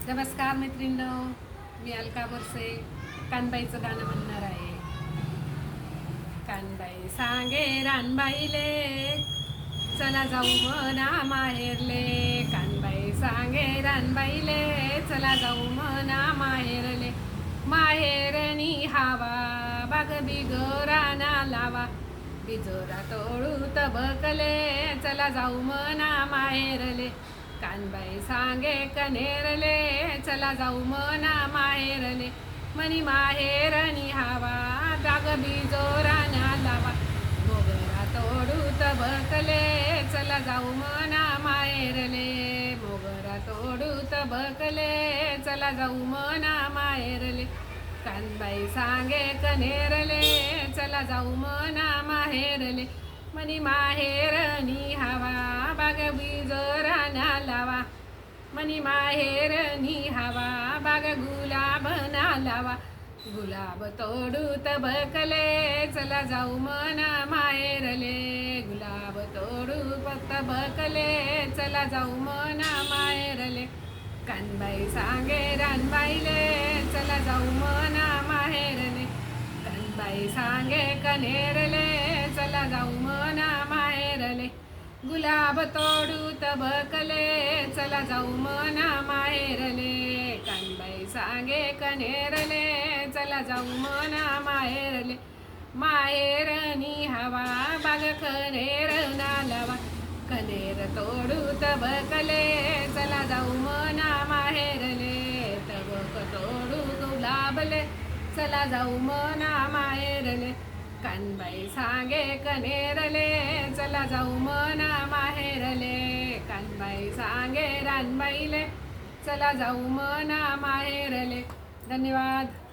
नमस्कार मैत्रिणींनो, मी अलका बोरसे कानबाईचं गाणं म्हणणार आहे. कानबाई सांगे रानबाईले, चला जाऊ मना माहेरले. कानबाई सांगे रानबाईले, चला जाऊ मना माहेरले. माहेरनी हावा बाग बिगोराना लावा, बिजोरा तोडू तबकले, चला जाऊ मना माहेरले. कानबाई सांगे कनेरले, चला जाऊ मना माहेरले. मनी माहेरनी हावा बाग बिजोराना लावा, मोगरा तोडू तबकले, चला जाऊ मना माहेरले. मोगरा तोडू तबकले, चला जाऊ मना माहेरले. कानबाई सांगे कनेरले, चला जाऊ मना माहेरले. मनी माहेरनी हवा बाग बिजोराना लावा, मनी माहेरनी हवा बाग गुलाब ना लावा. गुलाब तोडू तबकले, चला जाऊ मना माहेरले. गुलाब तोडू तबकले, चला जाऊ मना माहेरले. कानबाई सांगे रानबाईले, चला जाऊ मना माहेरले. कानबाई सांगे कनेरले, चला जाऊ मना माहेरले. गुलाब तोडू तबकले, चला जाऊ मना माहेरले. कानबाई सांगे कनेरले, चला जाऊ मना माहेरले. माहेरनी हवा बाग कनेर ना लावा, कनेर तोडू तबकले, चला जाऊ मना माहेरले. तबक तोडू गुलाबले, चला जाऊ मना माहेरले. कानबाई सांगे कनेरले, चला जाऊ मना माहेरले. कानबाई सांगे रानबाईले, चला जाऊ मना माहेरले. धन्यवाद.